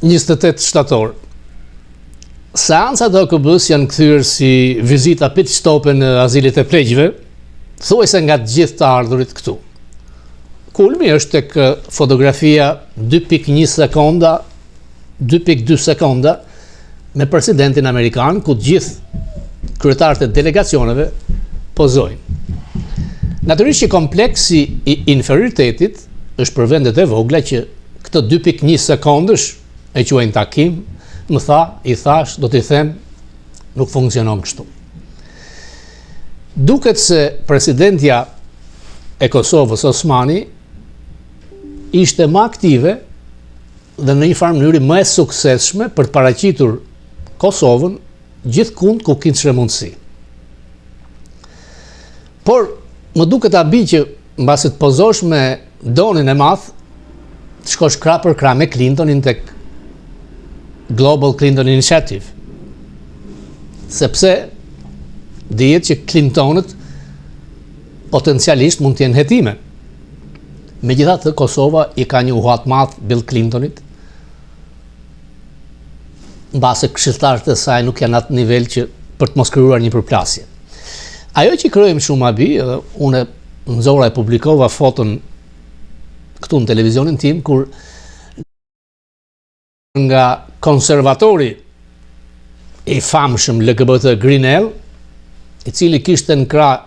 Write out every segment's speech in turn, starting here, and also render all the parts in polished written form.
28 shtator. Seancat e OKB-s janë kthyer si vizita pit stope në azilit e pleqjve, thuajse nga të gjithë të ardhurit këtu. Kulmi është tek fotografia 2.1 sekonda, 2.2 sekonda me presidentin amerikan, ku gjithë kryetarët e delegacioneve pozojnë. Natyrisht që kompleksi i inferioritetit është për vendet e vogla që këtë 2.1 sekondësh e quajnë takim, më tha, i thash, do t'i them, nuk funksionon kështu. Duket se presidentja e Kosovës Osmani ishte më aktive dhe në një farë mënyrë më e suksesshme për të paraqitur Kosovën gjithkund ku kishte mundësi. Por më duket abi që mbasi të pozosh me donin e madh, të shkosh krah për krah me Clintonin tek Global Clinton Initiative. Sepse dihet që Clintonët potencialisht mund të jenë hetime. Megjithatë, Kosova i ka një uhat madh Bill Clintonit, mbase këshilltarët e saj nuk janë atë nivel që për të mos krijuar një përplasje. Ajo që krijojmë shumë abi, edhe unë nxora e publikova foton këtu në televizionin tim, kur nga konservatori i famshëm LGBT Grinell, i cili kishte në krah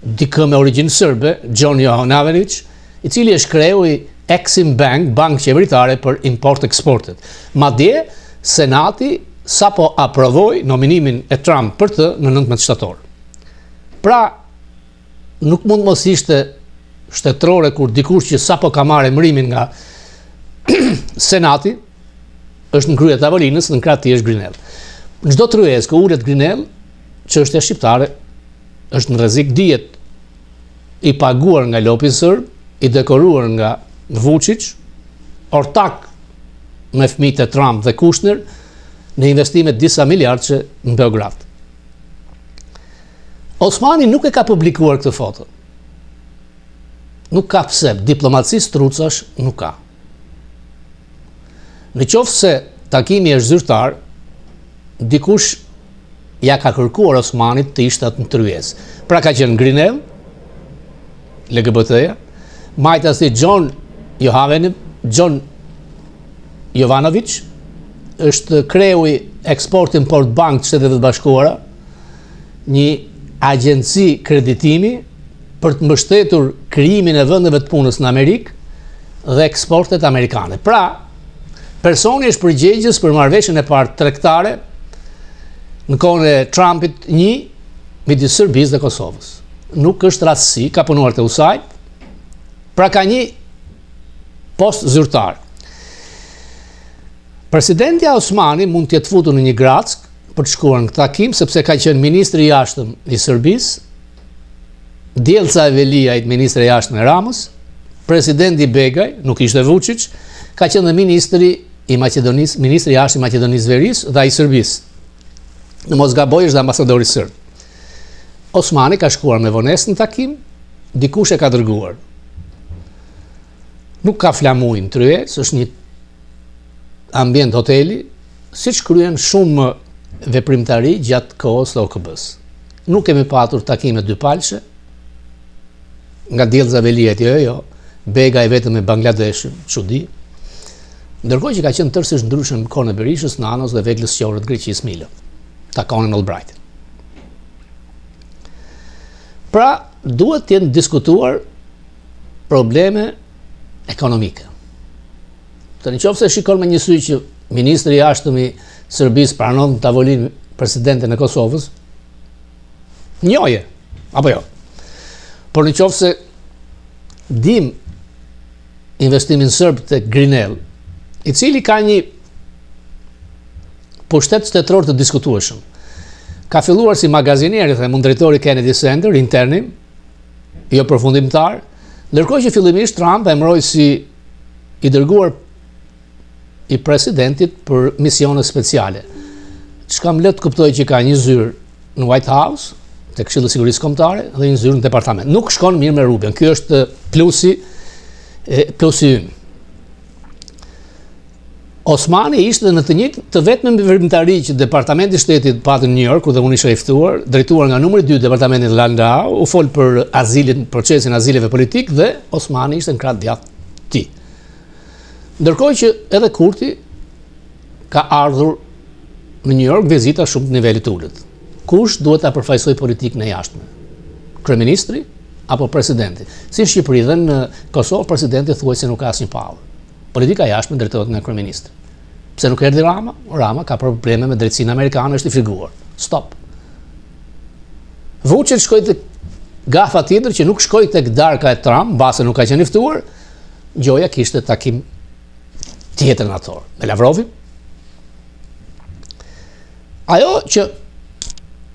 dikë me origjinë serbe, John Jovanović, i cili është kreu i Exim Bank, bankë qeveritare për import-eksportet. Madje, Senati sapo aprovoi nominimin e Trump për të në 19 shtator. Pra, nuk mund mos ishte shtetërore kur dikush që sapo ka marrë emërimin nga Senati është në krye tavolinës, në krah tij është Grinell. Në çdo tryezë që ulet Grinell, çështja shqiptare është në rrezik, dihet i paguar nga lopi serb, i dekoruar nga Vučić, ortak me fëmijët e Trump dhe Kushner në investime disa miliardë në Beograd. Osmani nuk e ka publikuar këtë foto. Nuk ka pse, diplomaci strucash nuk ka. Në qoftë se takimi është zyrtar, dikush ja ka kërkuar Osmanit të ishte atë në tryezë. Pra ka qenë Grinell, LGBT-ja, majta si John Jovanović, është kreu i Export-Import Bank të Shtetet e Bashkuara, një agjenci kreditimi për të mbështetur krijimin e vendeve të punës në Amerikë dhe eksportet amerikane. Pra, personi është përgjegjës për marrëveshjen e parë tregtare në kohën e Trumpit 1 midis Serbisë dhe Kosovës. Nuk është rastësi, ka punuar te USAID, pra ka një post zyrtar. Presidentja Osmani mund të jetë futur në një grack për të shkuar në këtë takim, sepse ka qenë ministri i jashtëm i Serbisë, djelca e Veliajt ministri i jashtëm e Ramës, presidenti Begaj, nuk ishte Vučić, ka qenë dhe ministri i Maqedonisë, ministri i jashtëm i Maqedonisë Veriut dhe ai Serbisë. Në mos gaboj është dhe ambasadori serb. Osmani ka shkuar me vonesë në takim, dikush e ka dërguar. Nuk ka flamuj në tryezë, është një ambient hoteli, siç kryen shumë veprimtari gjatë kohës të OKB-s. Nuk kemi patur takime dypalshe, nga djelza Veliajt, jo, Begaj vetëm me Bangladeshin, çudi. Ndërkohë që ka qenë tërësisht ndryshe në kohën e Berishës, Nanos dhe veglës sqorët Greqisë Milo, takonin Albrightin. Pra, duhet të jenë diskutuar probleme ekonomike. Të nëse shikon me një sy që ministri i jashtëm i Serbisë pranon në tavolinë presidentin e Kosovës, njoje, apo jo. Por nëse dim investimin serb te Grinell, i cili ka një pushtet shtetëror të diskutueshëm. Ka filluar si magazinier, i them, drejtori Kennedy Center, interni, jo përfundimtar, ndërkohë që fillimisht Trump e emëroi si i dërguar i presidentit për misione speciale. Çka më let kuptoj që ka një zyrë në White House, te Këshilli i Sigurisë Kombëtare, dhe një zyrë në departament. Nuk shkon mirë me Rubin. Ky është plusi ynë. Osmani ishte në të njëjtë të vetëm veprimtari që Departamenti i Shtetit pati në New York, ku dhe unë isha i ftuar, drejtuar nga numri 2 Departamenti Landau, u fol për azilin, procesin azileve politik dhe Osmani ishte në krah djathtë ti. Ndërkohë që edhe Kurti ka ardhur në New York vizita shumë të nivelit ulët. Kush duhet ta përfaqësoj politikën e jashtme? Kryeministri apo presidenti? Si në Shqipëri dhe në Kosovë presidenti thuaj se nuk ka asnjë power. Politika jashtme drejtohet nga kryeministri. Pse nuk erdhi Rama? Rama ka probleme me drejtsinë amerikane, është i friguar. Stop. Vučić shkoi te gafa tjetër që nuk shkoi tek darka e Trump, mbase nuk ka qenë i ftuar. Gjoja kishte takim tjetër nator me Lavrovin. Ajo që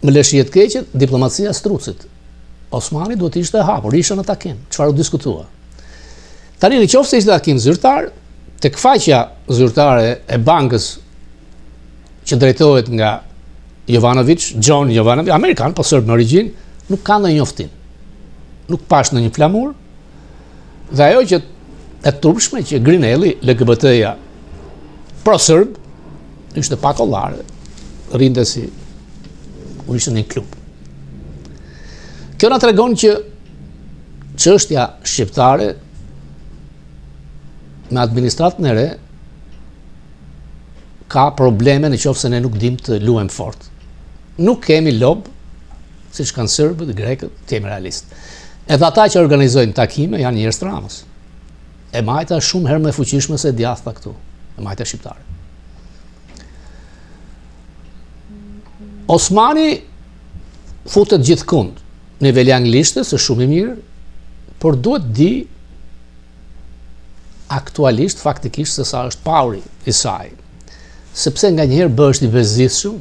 më lë shihet keqe, diplomacia strucit. Osmani duhet ishte hapur, isha në takim, çfarë u diskutua. Tani nëse ishte takim zyrtar, tek faqja zyrtare e bankës që drejtohet nga Jovanović, John Jovanović, amerikan, po serb me origjinë, nuk ka ndonjë njoftim. Nuk pash ndonjë flamur. Dhe ajo që e turpshme që Grinelli, LGBT-ja pro-serb, ishte pa kollare, rinte si u ishte në një klub. Kjo na tregon që çështja shqiptare me administratën e re ka probleme nëse ne nuk dim të luajmë fort. Nuk kemi lob, siç kanë serbët, grekët, të jemi realist. Edhe ata që organizojnë takime janë njerëz të Ramës. E majta është shumë herë më e fuqishme se djathta këtu, e majta shqiptare. Osmani futet gjithkund. Niveli anglishtes është shumë i mirë, por duhet di aktualisht faktikisht se sa është poweri i saj. Sepse nga njëherë bëhesh i bezdisshëm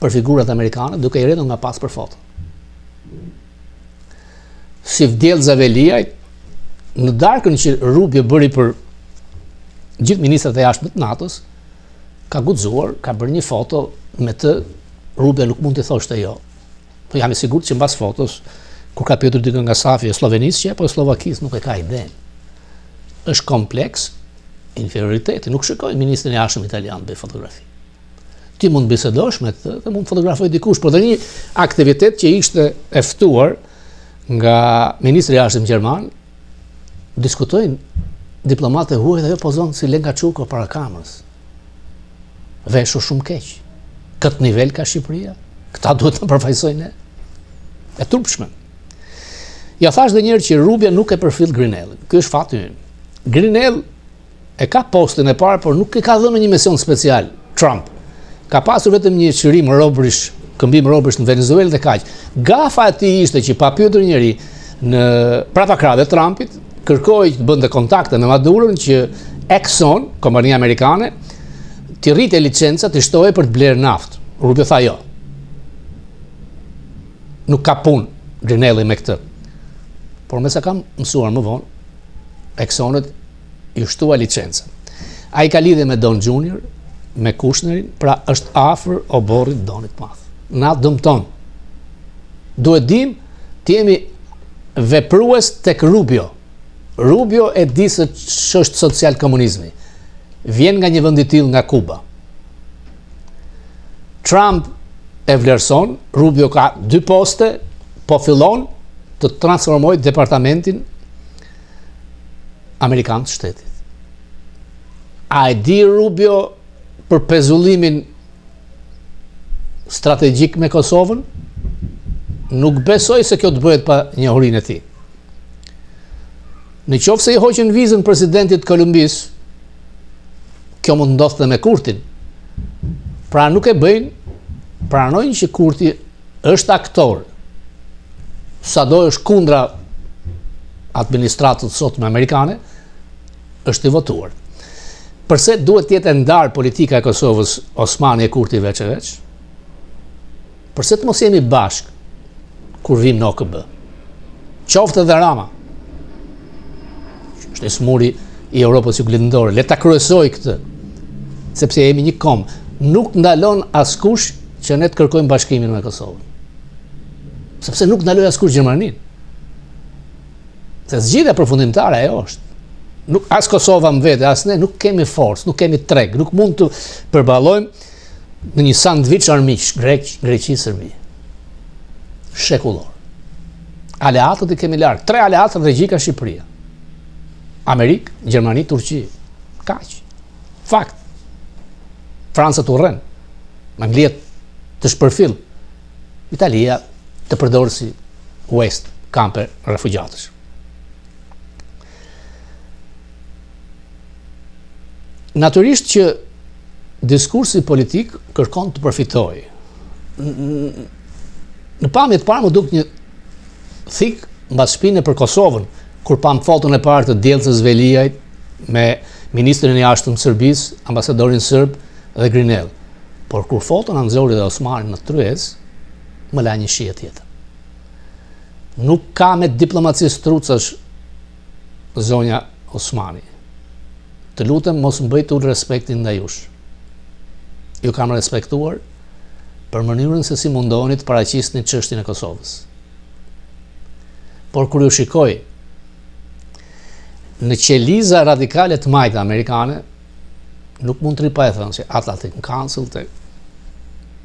për figurat amerikane duke i rritur nga pas për foto. Si vdell Zaveliaj në darkën që Rubio bëri për gjithë ministrat e jashtëm të NATO-s, ka guxuar, ka bërë një foto me të, Rubio nuk mund të thoshte jo. Po jam i sigurt që mbas fotos, kur ka pyetur dikë nga safi e Slovenisë që apo e Slovakisë, nuk e ka idenë. Është kompleks inferioriteti, nuk shikoj ministrin e jashtëm italian bëj fotografi. Ti mund bisedosh me të dhe mund fotografoj dikush, por dhe një aktivitet që ishte e ftuar nga ministri i jashtëm gjerman, diskutojnë diplomatë huaj dhe ajo pozon si Lenka Çuko para kamerës. Veshur shumë keq. Këtë nivel ka Shqipëria? Këta duhet të përfaqësojnë ne. E turpshme. Ja thash dhe njerë që Rubia nuk e përfill Grinellin. Ky është fati ynë. Grinell e ka postin e parë, por nuk e ka dhënë një mision special. Trump ka pasur vetëm një çirim robrish, këmbim robrish në Venezuelë dhe kaq. Gafa e tij ishte që pa pyetur njëri në prapakradhe Trumpit, kërkoi të bënte kontakte me Madurën që Exxon, kompania amerikane, t'i rrite licenca të shtoje për të blerë naftë. Rubio tha jo. Nuk ka punë Grinelli me këtë. Por me sa kam mësuar më vonë, Exxonet i shtua licenca. A i ka lidhje me Don Junior, me Kushnerin, pra është afër oborrit Donit madh. Na dëmton. Duhet dim të jemi veprues tek Rubio. Rubio e di se ç'është social komunizmi. Vjen nga një vend i tillë nga Kuba. Trump e vlerëson, Rubio ka 2 poste, po fillon të transformojë departamentin amerikan të shtetit. A e di Rubio për pezullimin strategjik me Kosovën? Nuk besoj se kjo të bëhet pa njohurinë e tij. Në qoftë se i hoqën vizën presidentit Kolumbis, kjo mund ndodhte me Kurtin. Pra nuk e bëjnë, pranojnë që Kurti është aktor, sado është kundra administratës sot me amerikane, është i votuar. Përse duhet të jetë ndarë politika e Kosovës, Osmani e Kurti veç e veç? Përse të mos jemi bashk kur vim në OKB? Qoftë edhe Rama. Është një smuri i Europës Juglindore. Le ta kryesoj këtë, sepse jemi një kom. Nuk ndalon askush që ne të kërkojmë bashkimin me Kosovën. Sepse nuk ndaloj askush Gjermaninë. Se zgjidhja përfundimtare ajo është. as Kosova më vete, as ne nuk kemi forcë, nuk kemi treg, nuk mund të përballojmë në një sandviç armiq, Greqi, Serbi. Shekullor. Aleatët i kemi larg. 3 aleatë strategjik ka Shqipëria. Amerikë, Gjermani, Turqi. Kaq. Fakt. Franca të urren. Anglia të shpërfill. Italia të përdorë si West, kampe refugjatësh. Natyrisht që diskursi politik kërkon të përfitojë. Në pamje të parë më duk një thik mbas shpine për Kosovën, kur pam foton e parë të Djelcës Veliajt me ministrin e jashtëm të Serbisë, ambasadorin serb dhe Grinell. Por kur foton Anxhori dhe Osmani në tryez, më la një shije tjetër. Nuk ka me diplomacisë trucash zonja Osmani. Të lutem mos më bëjt unë respektin ndaj jush. Ju kam respektuar për mënyrën se si mundoni të paraqisni çështjen e Kosovës. Por kur ju shikoj në qeliza radikale të majta amerikane, nuk mund të ripa e thënë që Atlantic Council të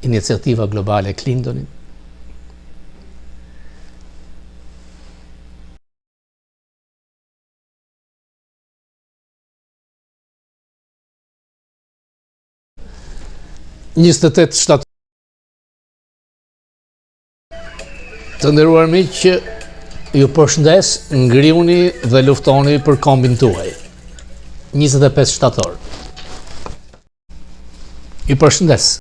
iniciativa globale e Clintonit, Njëzdetet shtator. Të nderuar miq, që ju përshëndes, ngriuni dhe luftoni për kombin tuaj. 25 shtator. Ju përshëndes.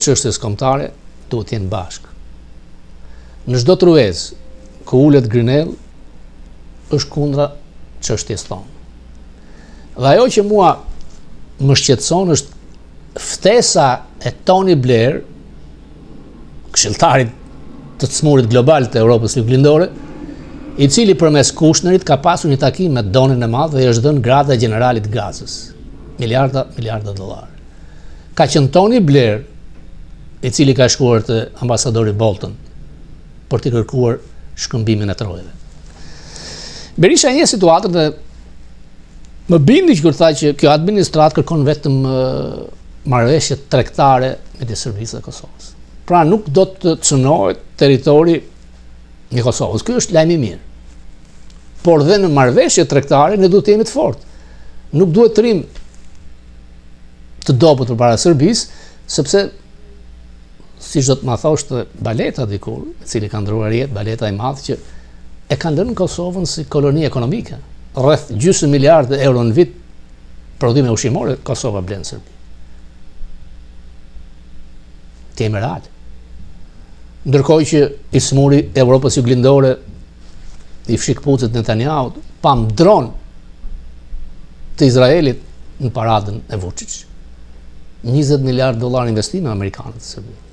Çështjes kombëtare duhet të jenë bashkë. Në çdo tryez ku ulet Grinell është kundra çështjes tonë. Dhe ajo që mua më shqetëson është ftesa e Tony Blair, këshilltarit të smurit global të Europës Juglindore, i cili përmes Kushnerit ka pasur një takim me Donin e Madh dhe i është dhënë grada e generalit Gazës. Miliarda dollar. Ka qenë Tony Blair i cili ka shkuar të ambasadori Bolton për të kërkuar shkëmbimin e trojeve. Berisha një situatë dhe më bindi që kur tha që kjo administrat kërkon vetëm marrëveshje tregtare midis Serbisë dhe Kosovës. Pra nuk do të cënohet territori i Kosovës. Ky është lajm i mirë. Por dhe në marrëveshje tregtare ne duhet të jemi të fortë. Nuk duhet të rrim të dobët përpara Serbisë, sepse si do të ma thoshte Baleta dikur, i cili ka ndruar jetë, Baleta i madh, që e kanë lënë Kosovën si koloni ekonomike. Rreth gjysmë miliardë euro në vit prodhime ushqimore Kosova blen Serbi. Të jemi real. Ndërkohë që i smuri Evropës Juglindore, i fshik pucet Netanyahu, pam dron të Izraelit në paradën e Vučić. 20 miliardë dollar investime amerikanët të Serbi.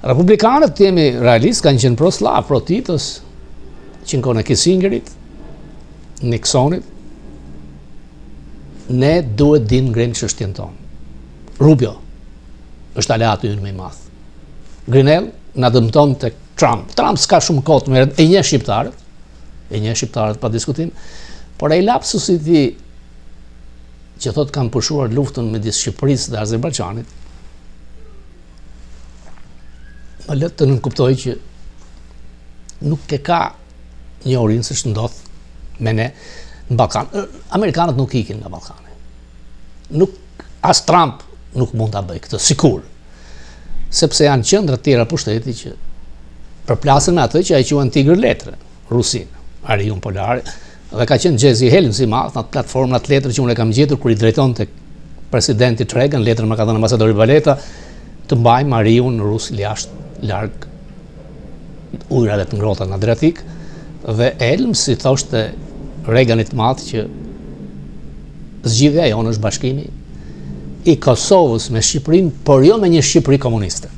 Republikanët, të jemi realist, kanë qenë pro Slav, pro Titos, që në kone Kissingerit, Nixonit. Ne duhet dim ngrejmë çështjen tonë. Rubio është aleatu ynë më i madh. Grinell na dëmton tek Trump. Trump s'ka shumë kohë të merret, e njeh shqiptarët pa diskutim, por ai lapsus i tij që thotë kanë pushuar luftën midis Shqipërisë dhe Azerbajxhanit, më lë të nënkuptoj që nuk e ka një orinë se ç'ndodh me ne në Ballkan. Amerikanët nuk ikin nga Ballkani. As Trump nuk mund ta bëj këtë, sikur. Sepse janë qendra të tjera pushteti që përplasen me atë që ai quhen tigër letre, Rusin, Ariun Polare, dhe ka qenë Jesse Helms i madh në platformën atë letër që unë e kam gjetur kur i drejton tek presidenti Reagan, letrën më ka dhënë ambasadori Baleta, të mbajmë Ariun rus jashtë larg ujrave të ngrohta në Adriatik, dhe Helms i thoshte Reaganit madh që zgjidhja jonë është bashkimi i Kosovës me Shqipërinë, por jo me një Shqipëri komuniste.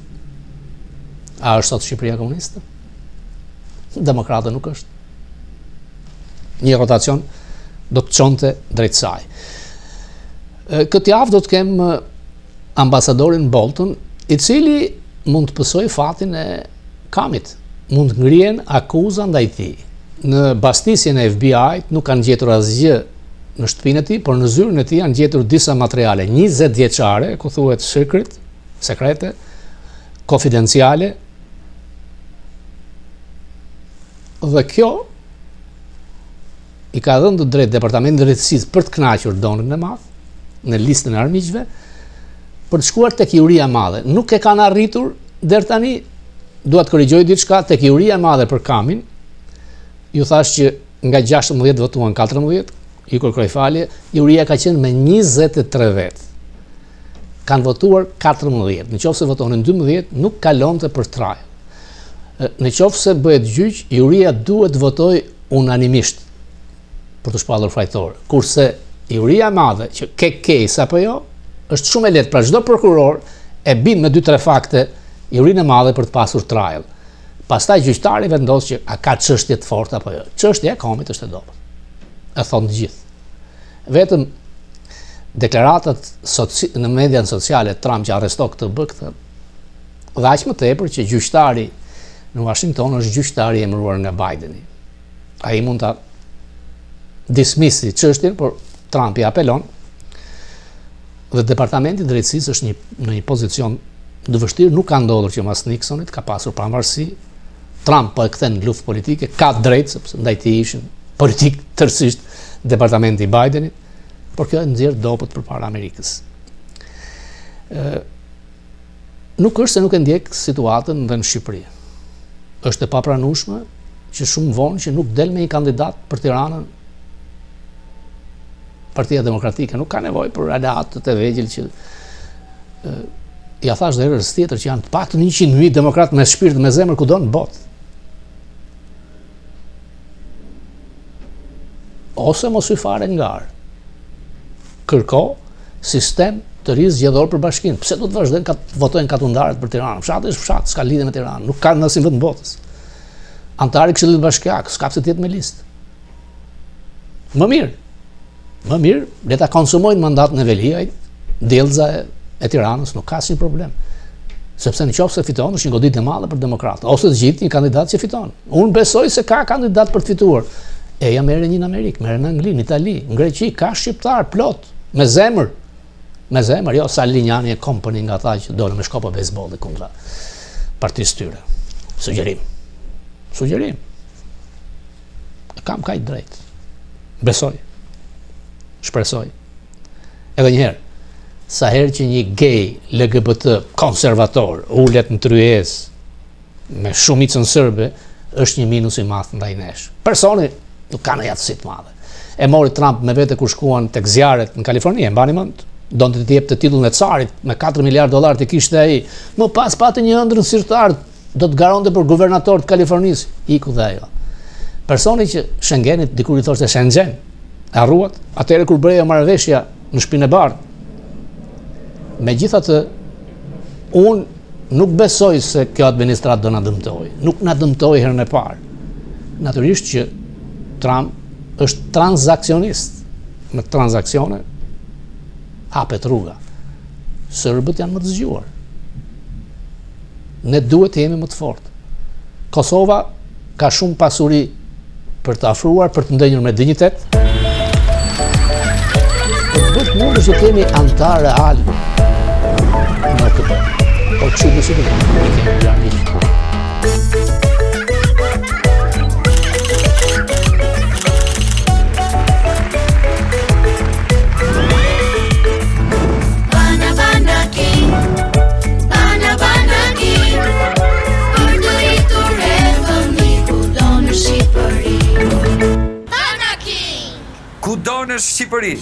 A është sot Shqipëria komuniste? Demokrate nuk është. Një rotacion do të çonte drejt saj. Këtë javë do të kem ambasadorin Bolton, i cili mund të pësoj fatin e Kamit. Mund të ngrihen akuza ndaj tij. Në bastisjen e FBI-t nuk kanë gjetur asgjë në shtëpinë e tij, por në zyrën e tij janë gjetur disa materiale 20 vjeçare, ku thuhet sekrete, konfidenciale. Dhe kjo i ka dhënë të drejtë Departamentit të Drejtësisë për të kënaqur Donën e Madh në listën e armiqve për të shkuar tek Juria e Madhe. Nuk e kanë arritur deri tani. Dua të korrigjoj diçka tek Juria e Madhe për Kamin. Ju thash që nga 16 votuan 14, i kërkoj falje, Juria ka qenë me 23 vet. Kanë votuar 14. Nëse votonin 12, nuk kalonte për trial. Nëse bëhet gjyq, Juria duhet të votojë unanimisht për të shpallur fajtor. Kurse Juria e Madhe, që ke case apo jo, është shumë e lehtë, pra çdo prokuror e bin me 2-3 fakte Jurinë e Madhe për të pasur trial. Pastaj gjyqtari vendos që a ka çështje të forta apo jo. Çështja e Kamit është e dobët. E thonë të gjithë. Vetëm deklaratat në median sociale Trump që arrestoi këtë këtë, dhe aq më tepër që gjyqtari në Washington është gjyqtari i emëruar nga Bideni. Ai mund ta dismissi çështjen, por Trump i apelon. Dhe Departamenti i Drejtësisë është në një pozicion të vështirë, nuk ka ndodhur që mas Nixonit ka pasur pavarësi. Trump po e kthen në luftë politike, ka drejt sepse ndaj tij ishin politik tërësisht Departamenti i Bidenit, por kjo e nxjerr dopët përpara Amerikës. Nuk është se nuk e ndjek situatën dhe në Shqipëri. Është e papranueshme që shumë vonë që nuk del me një kandidat për Tiranën. Partia Demokratike nuk ka nevojë për aleatët e vegjël që ja thash dhe herës tjetër që janë të paktën 100.000 demokratë me shpirt, me zemër kudo në botë. Ose mos u fare ngar. Kërko sistem të ri zgjedhor për bashkinë. Pse do të vazhdojnë të votojnë katundarët për Tiranën? Fshati është fshat, s'ka lidhje me Tiranën, nuk ka në asnjë vend në botës. Antari i Këshillit Bashkiak, s'ka pse të jetë me listë. Më mirë, le ta konsumojnë mandatën e Veliajt, dellza e Tiranës, nuk ka asnjë problem. Sepse nëse fiton është një goditje e madhe për demokratë, ose të gjithë një kandidat që fiton. Unë besoj se ka kandidat për të fituar. Ja merren një në Amerikë, merren në Angli, në Itali, në Greqi, ka shqiptar plot, me zemër. Me zemër, jo Salinjani e kompani nga ata që dolën me shkopa bejsbolli kundra partisë tyre. Sugjerim. Kam kaq drejt. Besoj. Shpresoj. Edhe një herë, sa herë që një gay LGBT konservator ulet në tryezë me shumicën serbe, është një minus i madh ndaj nesh. Personi nuk ka në aftësi të madhe. E mori Trump me vete kur shkuan tek zjarret në Kaliforni, e mbani mend? Donte të jepte titullin e carit me 4 miliard dollar të kishte ai. Më pas patë një ëndër zyrtar, do të garonte për guvernator të Kalifornisë, iku dhe ajo. Personi që Schengenit dikur i thoshte Schengen, e harruat, atëherë kur bëri marrëveshja në Shtëpinë e Bardhë. Megjithatë, unë nuk besoj se kjo administratë do na dëmtojë. Nuk na dëmtoi herën e parë. Natyrisht që Trump është transaksionist. Me transaksione hapet rruga. Serbët janë më të zgjuar. Ne duhet të jemi më të fortë. Kosova ka shumë pasuri për të afruar, për të ndenjur me dinjitet. Mund është të kemi antar real në këtë. Po që nësë të kemi janë një kohë. Kudo në Shqipëri.